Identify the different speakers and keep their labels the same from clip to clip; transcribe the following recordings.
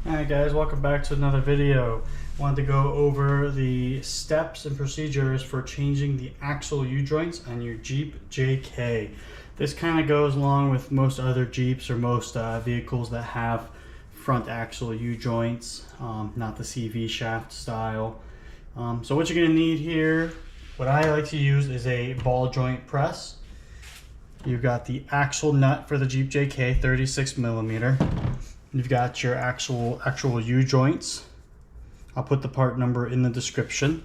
Speaker 1: Alright guys, welcome back to another video. Wanted to go over the steps and procedures for changing the axle U-joints on your Jeep JK. This kind of goes along with most other Jeeps or most vehicles that have front axle U-joints, not the CV shaft style. So what you're going to need here, what I like to use is a ball joint press. You've got the axle nut for the Jeep JK, 36 millimeter. You've got your actual U-joints. I'll put the part number in the description.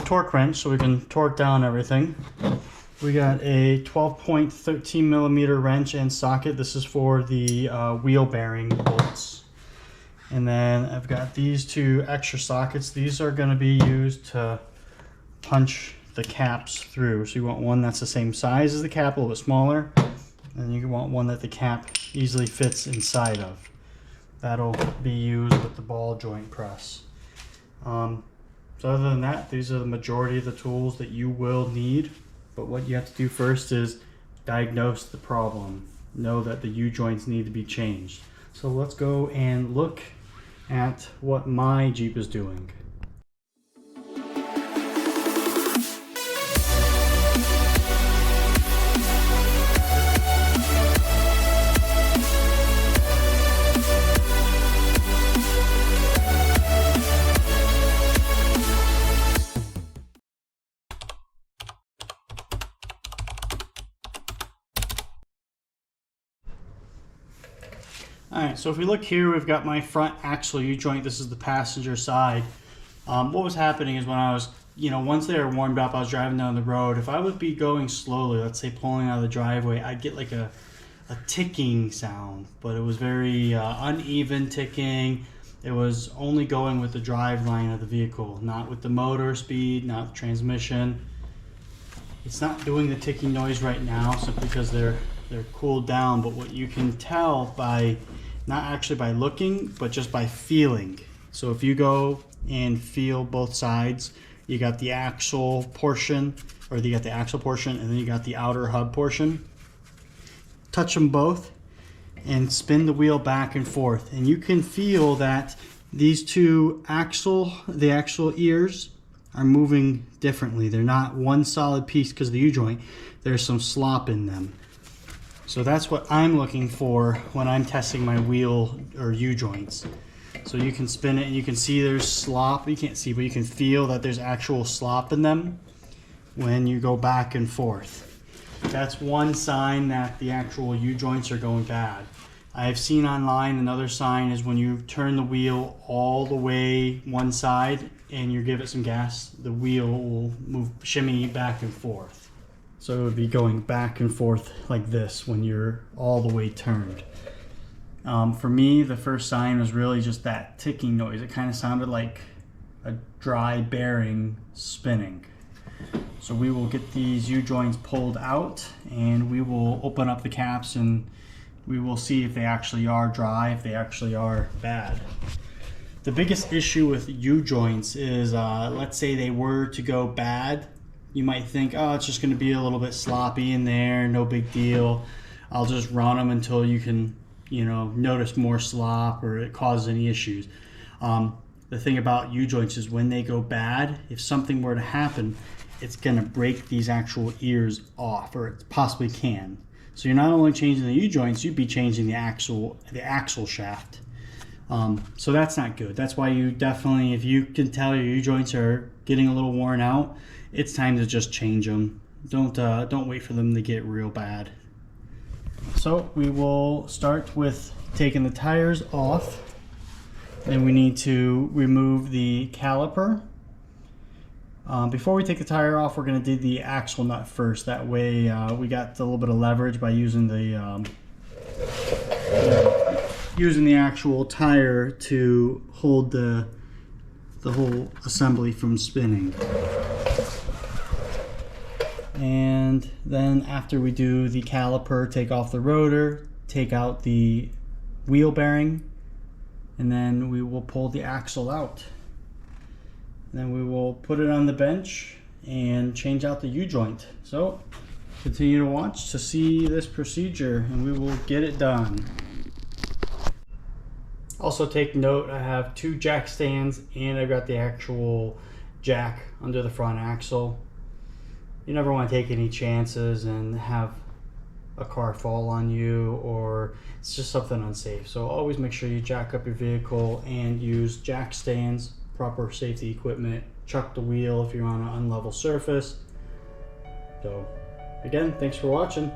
Speaker 1: Torque wrench so we can torque down everything. We got a 12.13 millimeter wrench and socket. This is for the wheel bearing bolts. And then I've got these two extra sockets. These are going to be used to punch the caps through. So you want one that's the same size as the cap, a little bit smaller. And you want one that the cap easily fits inside of. That'll be used with the ball joint press. So other than that, these are the majority of the tools that you will need. But what you have to do first is diagnose the problem. Know that the U-joints need to be changed. So let's go and look at what my Jeep is doing. Alright, so if we look here, we've got my front axle U-joint. This is the passenger side. What was happening is when I was, once they were warmed up, I was driving down the road. If I would be going slowly, let's say pulling out of the driveway, I'd get like a ticking sound, but it was very uneven ticking. It was only going with the drive line of the vehicle, not with the motor speed, not the transmission. It's not doing the ticking noise right now simply because they're cooled down, but what you can tell by, not actually by looking, but just by feeling. So if you go and feel both sides, you got the axle portion, or you got the axle portion, and then you got the outer hub portion. Touch them both and spin the wheel back and forth, and you can feel that these two the axle ears are moving differently. They're not one solid piece because of the U-joint. There's some slop in them. So that's what I'm looking for when I'm testing my wheel or U-joints. So you can spin it and you can see there's slop. You can't see, but you can feel that there's actual slop in them when you go back and forth. That's one sign that the actual U-joints are going bad. I have seen online another sign is when you turn the wheel all the way one side and you give it some gas, the wheel will shimmy back and forth. So it would be going back and forth like this when you're all the way turned. For me, the first sign was really just that ticking noise. It kind of sounded like a dry bearing spinning. So we will get these U-joints pulled out and we will open up the caps and we will see if they actually are dry, if they actually are bad. The biggest issue with U-joints is, let's say they were to go bad. You might think, oh, it's just going to be a little bit sloppy in there, no big deal. I'll just run them until you can, notice more slop or it causes any issues. The thing about U-joints is when they go bad, if something were to happen, it's going to break these actual ears off, or it possibly can. So you're not only changing the U-joints, you'd be changing the axle shaft. So that's not good. That's why you definitely, if you can tell your U-joints are getting a little worn out, it's time to just change them. Don't wait for them to get real bad. So we will start with taking the tires off. Then we need to remove the caliper. Before we take the tire off, we're going to do the axle nut first. That way we got a little bit of leverage by using the actual tire to hold the whole assembly from spinning. And then after we do the caliper, take off the rotor, take out the wheel bearing, and then we will pull the axle out. Then we will put it on the bench and change out the U-joint. So continue to watch to see this procedure and we will get it done. Also take note, I have 2 jack stands and I've got the actual jack under the front axle. You never want to take any chances and have a car fall on you, or it's just something unsafe. So always make sure you jack up your vehicle and use jack stands, proper safety equipment, chuck the wheel if you're on an unlevel surface. So again, thanks for watching.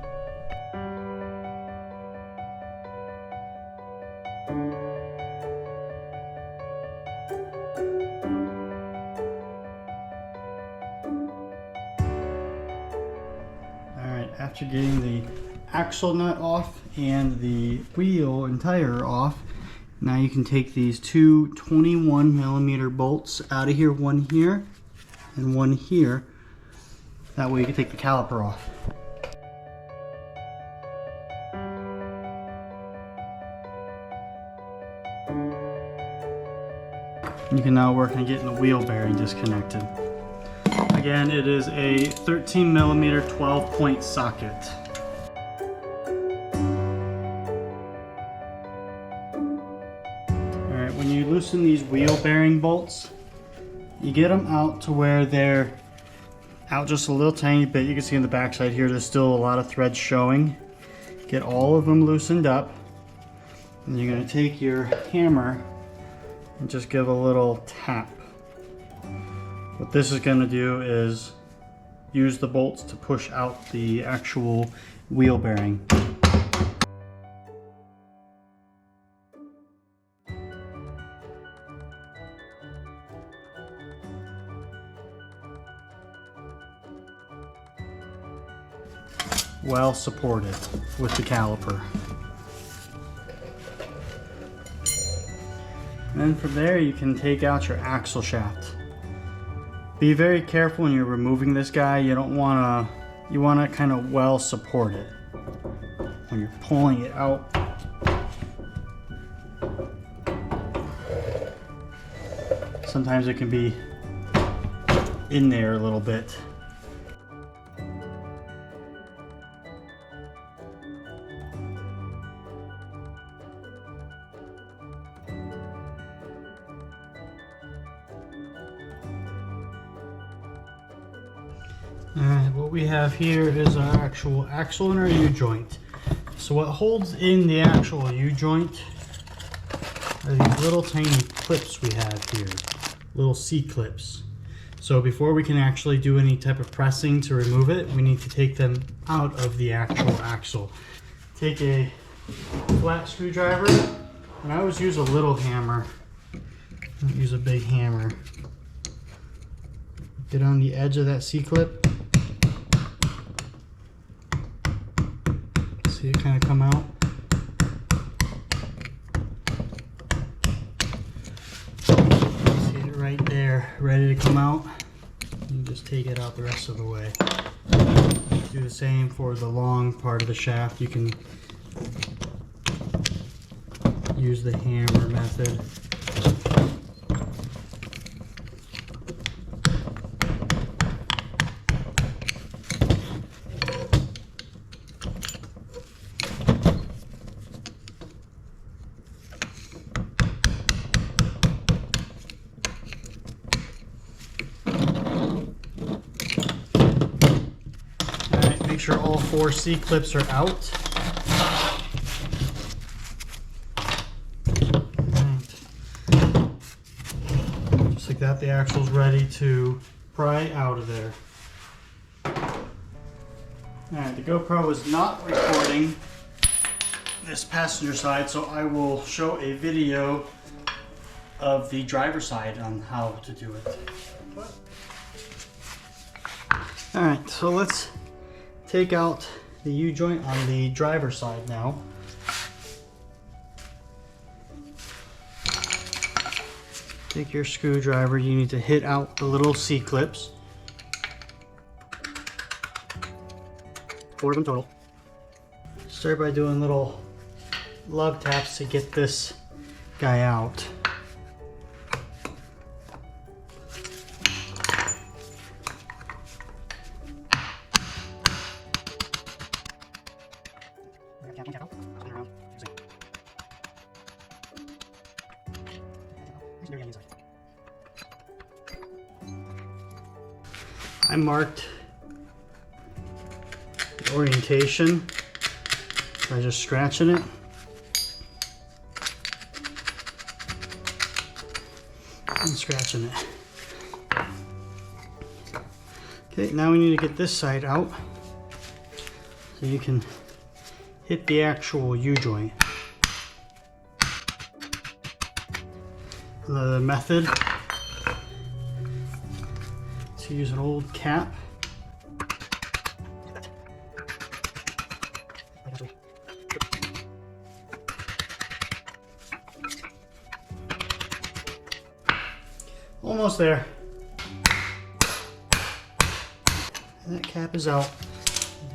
Speaker 1: After getting the axle nut off and the wheel and tire off, now you can take these 2 21mm bolts out of here, one here and one here. That way you can take the caliper off. You can now work on getting the wheel bearing disconnected. Again, it is a 13mm 12-point socket. Alright, when you loosen these wheel bearing bolts, you get them out to where they're out just a little tiny bit. You can see on the back side here, there's still a lot of threads showing. Get all of them loosened up. And you're going to take your hammer and just give a little tap. What this is going to do is use the bolts to push out the actual wheel bearing. Well supported with the caliper. And then from there you can take out your axle shaft. Be very careful when you're removing this guy. You want to kind of well support it when you're pulling it out. Sometimes it can be in there a little bit. Alright, what we have here is our actual axle and our U-joint. So what holds in the actual U-joint are these little tiny clips we have here, little C-clips. So before we can actually do any type of pressing to remove it, we need to take them out of the actual axle. Take a flat screwdriver, and I always use a little hammer. I don't use a big hammer. Get on the edge of that C-clip. See it kind of come out. See it right there, ready to come out. You just take it out the rest of the way. Do the same for the long part of the shaft. You can use the hammer method. Make sure all 4 C-clips are out. Just like that, the axle's ready to pry out of there. Alright, the GoPro is not recording this passenger side, so I will show a video of the driver's side on how to do it. Alright, so let's take out the U-joint on the driver's side now. Take your screwdriver, you need to hit out the little C-clips. 4 of them total. Start by doing little love taps to get this guy out. I marked the orientation by just scratching it. And scratching it. Okay, now we need to get this side out so you can hit the actual U-joint. The method to use an old cap. Almost there. And that cap is out.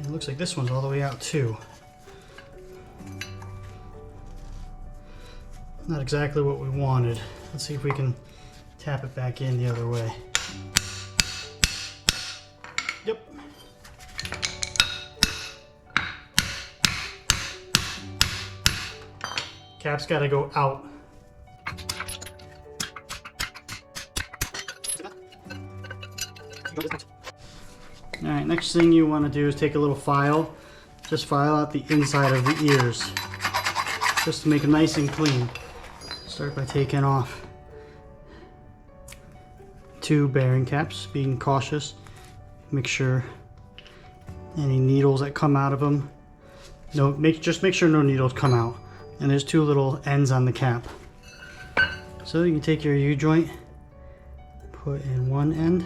Speaker 1: It looks like this one's all the way out too. Not exactly what we wanted. Let's see if we can tap it back in the other way. Yep. Cap's got to go out. Alright, next thing you want to do is take a little file. Just file out the inside of the ears. Just to make it nice and clean. Start by taking off 2 bearing caps, being cautious. Make sure any needles that come out of them, just make sure no needles come out. And there's 2 little ends on the cap. So you can take your U-joint, put in one end,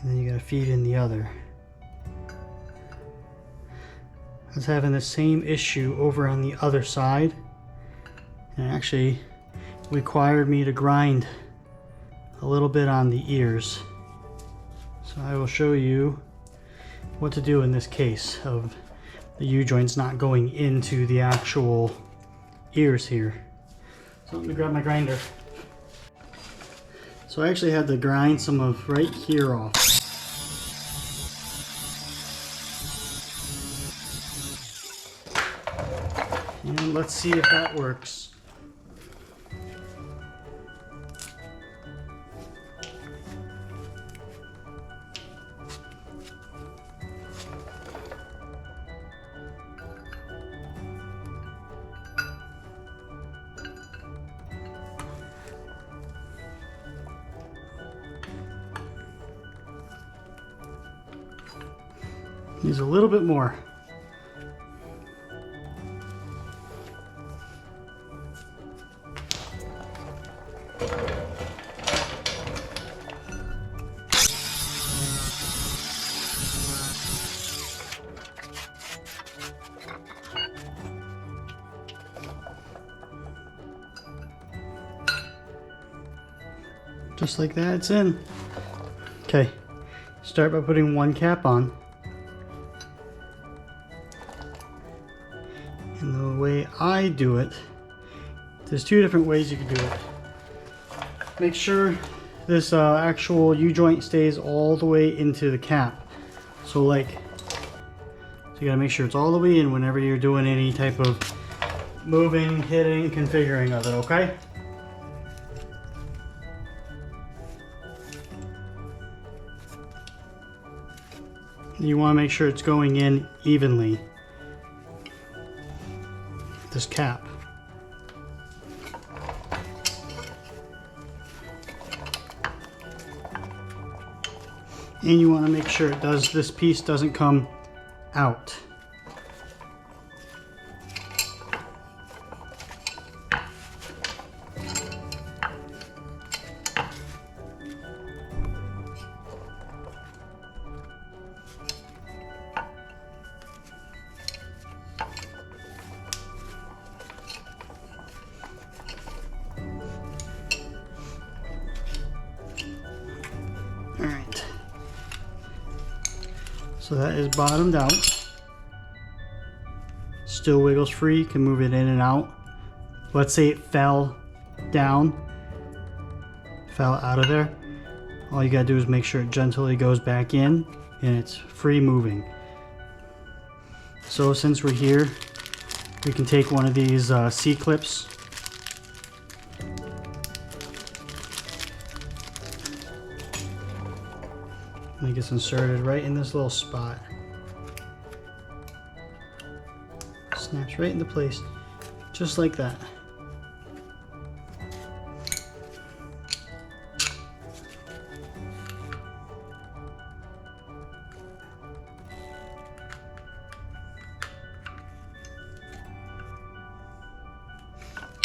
Speaker 1: and then you gotta feed in the other. I was having the same issue over on the other side, and it actually required me to grind a little bit on the ears. So I will show you what to do in this case of the U-joints not going into the actual ears here. So let me grab my grinder. So I actually had to grind some of right here off. And let's see if that works. Needs a little bit more. Just like that, it's in. Okay, start by putting one cap on. And the way I do it, there's 2 different ways you can do it. Make sure this actual U-joint stays all the way into the cap. So you gotta make sure it's all the way in whenever you're doing any type of moving, hitting, configuring of it, okay? You want to make sure it's going in evenly. This cap. And you want to make sure this piece doesn't come out. Alright, so that is bottomed out. Still wiggles free, you can move it in and out. Let's say it fell down, fell out of there. All you gotta do is make sure it gently goes back in and it's free moving. So since we're here, we can take one of these C-clips And it gets inserted right in this little spot. Snaps right into place, just like that.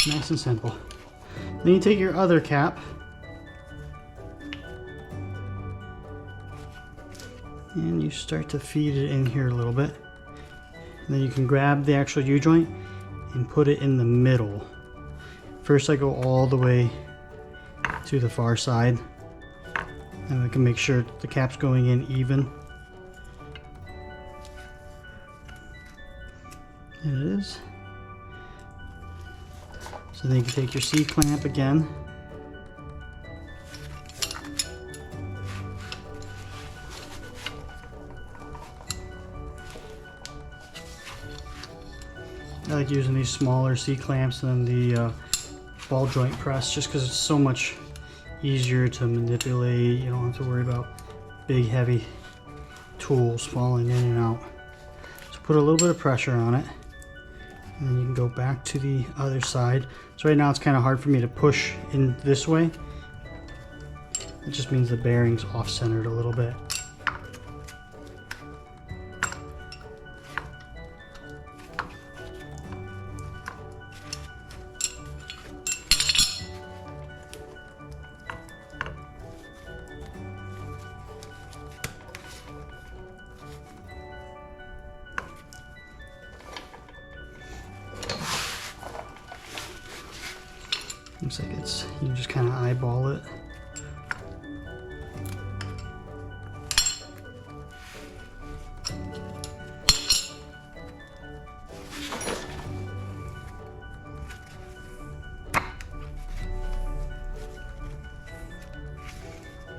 Speaker 1: Nice and simple. Then you take your other cap and you start to feed it in here a little bit. And then you can grab the actual U-joint and put it in the middle. First I go all the way to the far side, and I can make sure the cap's going in even. And it is. So then you can take your C-clamp again. I like using these smaller C-clamps than the ball joint press, just because it's so much easier to manipulate. You don't have to worry about big heavy tools falling in and out. So put a little bit of pressure on it, and then you can go back to the other side. So right now it's kind of hard for me to push in this way. It just means the bearing's off-centered a little bit. Looks like it's, you just kind of eyeball it.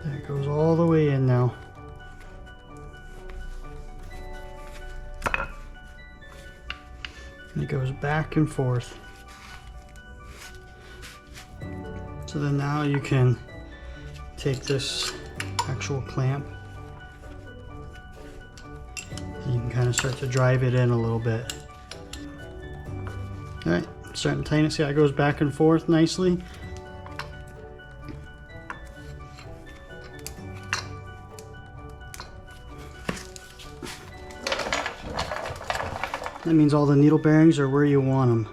Speaker 1: There it goes all the way in now. And it goes back and forth. So then now you can take this actual clamp and you can kind of start to drive it in a little bit. All right, starting to tighten it. See how it goes back and forth nicely? That means all the needle bearings are where you want them.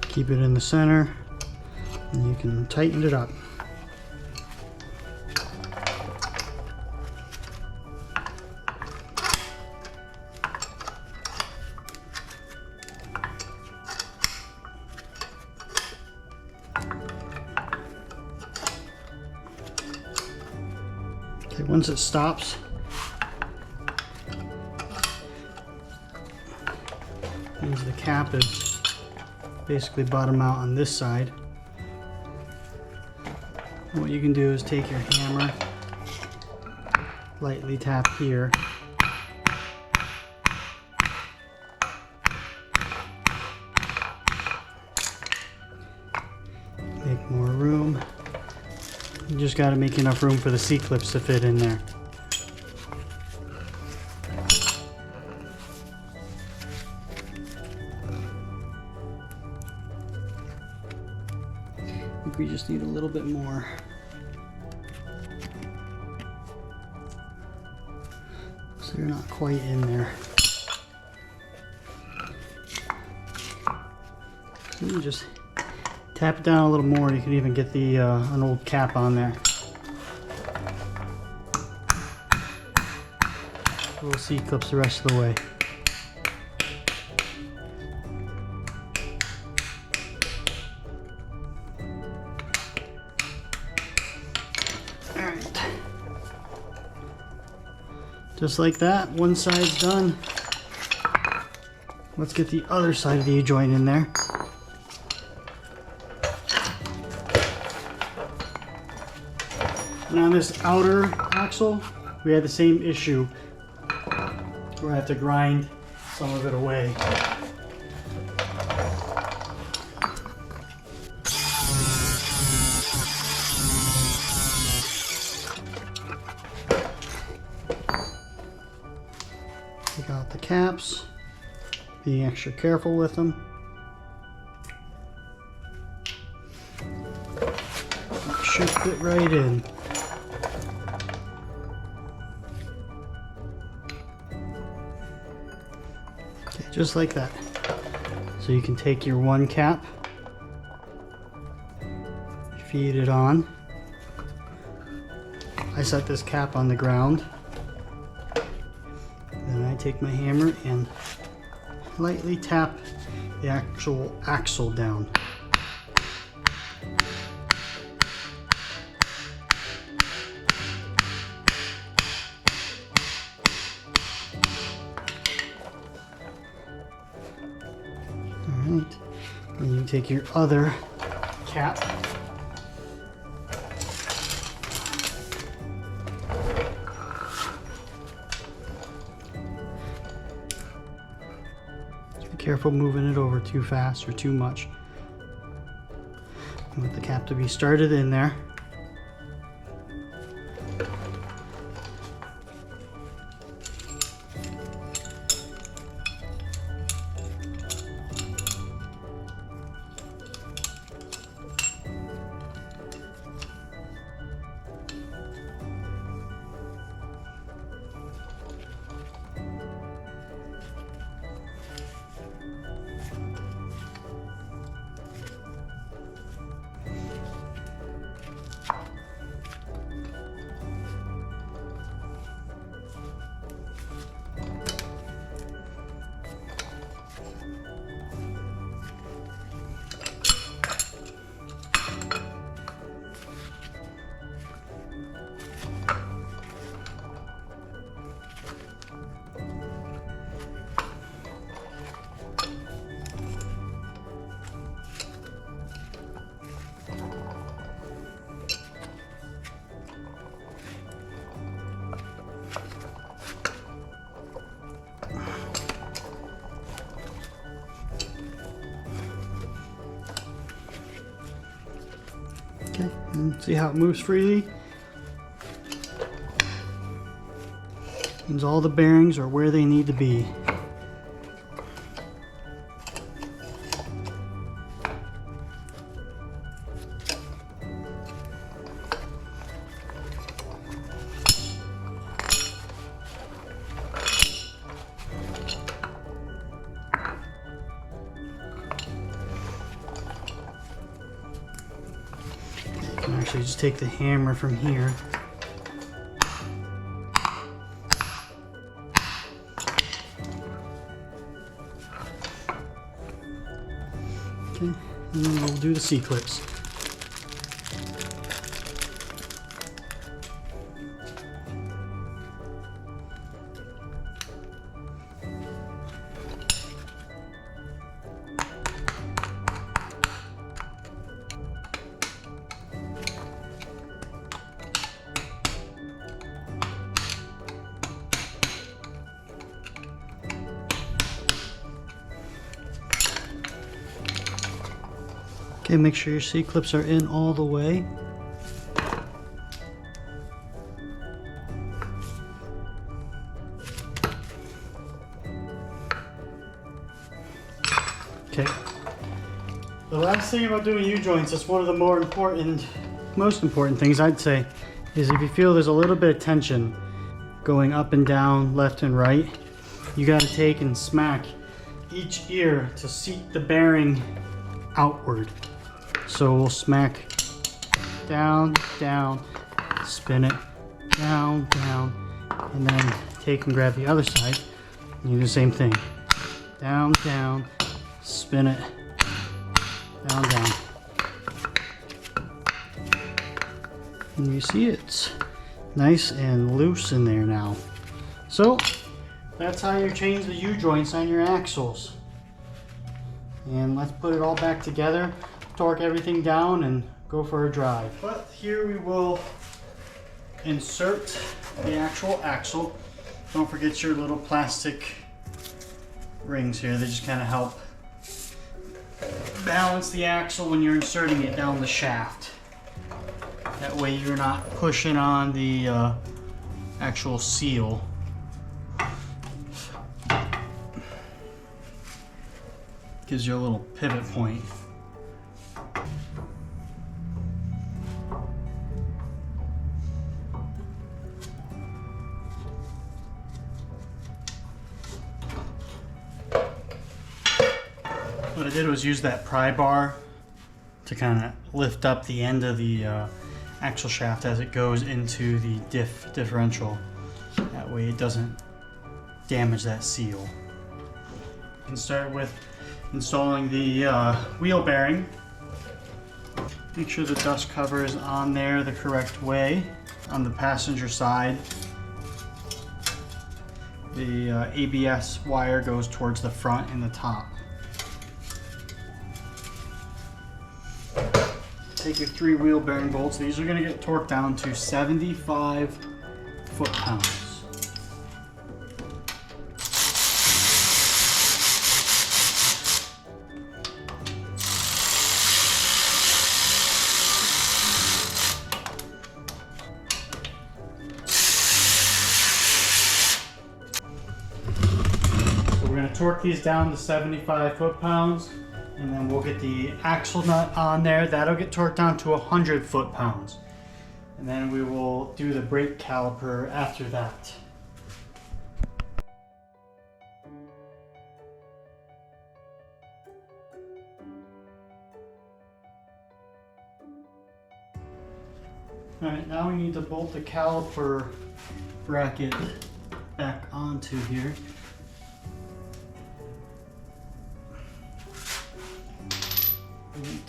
Speaker 1: Keep it in the center, and you can tighten it up. Okay, once it stops, means the cap is basically bottom out on this side. And what you can do is take your hammer, lightly tap here, make more room. You just got to make enough room for the C-clips to fit in there. I think we just need a little bit more. So you're not quite in there. So you just tap it down a little more. You can even get the an old cap on there. Little C-clips the rest of the way. Alright. Just like that, one side's done. Let's get the other side of the U-joint in there. And on this outer axle, we had the same issue where I have to grind some of it away. Take out the caps, being extra careful with them. Should fit right in. Okay, just like that. So you can take your one cap, feed it on. I set this cap on the ground. Then I take my hammer and lightly tap the actual axle down. Alright, and you take your other cap. Just be careful moving it over too fast or too much. You want the cap to be started in there. Okay, and see how it moves freely? Means all the bearings are where they need to be. You can actually just take the hammer from here. Okay, and then we'll do the C-clips. Okay, make sure your C-clips are in all the way. Okay. The last thing about doing U-joints, that's one of the most important things I'd say, is if you feel there's a little bit of tension going up and down, left and right, you got to take and smack each ear to seat the bearing outward. So we'll smack down, down, spin it, down, down, and then take and grab the other side and do the same thing. Down, down, spin it, down, down. And you see it's nice and loose in there now. So that's how you change the U-joints on your axles. And let's put it all back together, torque everything down, and go for a drive. But here we will insert the actual axle. Don't forget your little plastic rings here. They just kind of help balance the axle when you're inserting it down the shaft. That way you're not pushing on the actual seal. Gives you a little pivot point. What I did was use that pry bar to kind of lift up the end of the axle shaft as it goes into the differential. That way it doesn't damage that seal. You can start with installing the wheel bearing. Make sure the dust cover is on there the correct way. On the passenger side, the ABS wire goes towards the front and the top. Take your 3 wheel bearing bolts. These are going to get torqued down to 75 foot-pounds. So we're going to torque these down to 75 foot-pounds. And then we'll get the axle nut on there. That'll get torqued down to 100 foot-pounds. And then we will do the brake caliper after that. Alright, now we need to bolt the caliper bracket back onto here.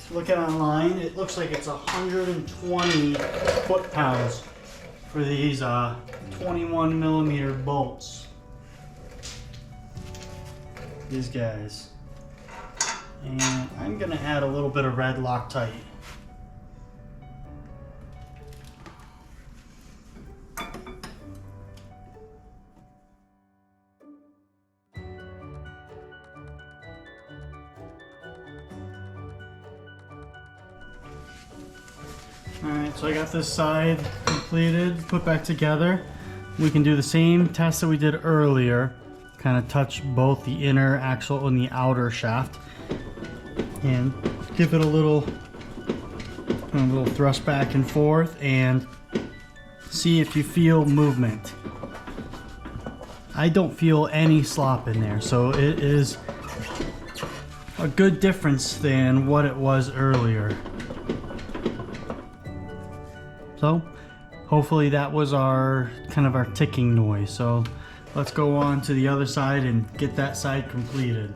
Speaker 1: To look at online, it looks like it's 120 foot-pounds for these 21mm bolts. These guys. And I'm gonna add a little bit of red Loctite. Alright, so I got this side completed, put back together. We can do the same test that we did earlier. Kind of touch both the inner axle and the outer shaft. And give it a little thrust back and forth and see if you feel movement. I don't feel any slop in there, so it is a good difference than what it was earlier. So hopefully that was our ticking noise. So let's go on to the other side and get that side completed.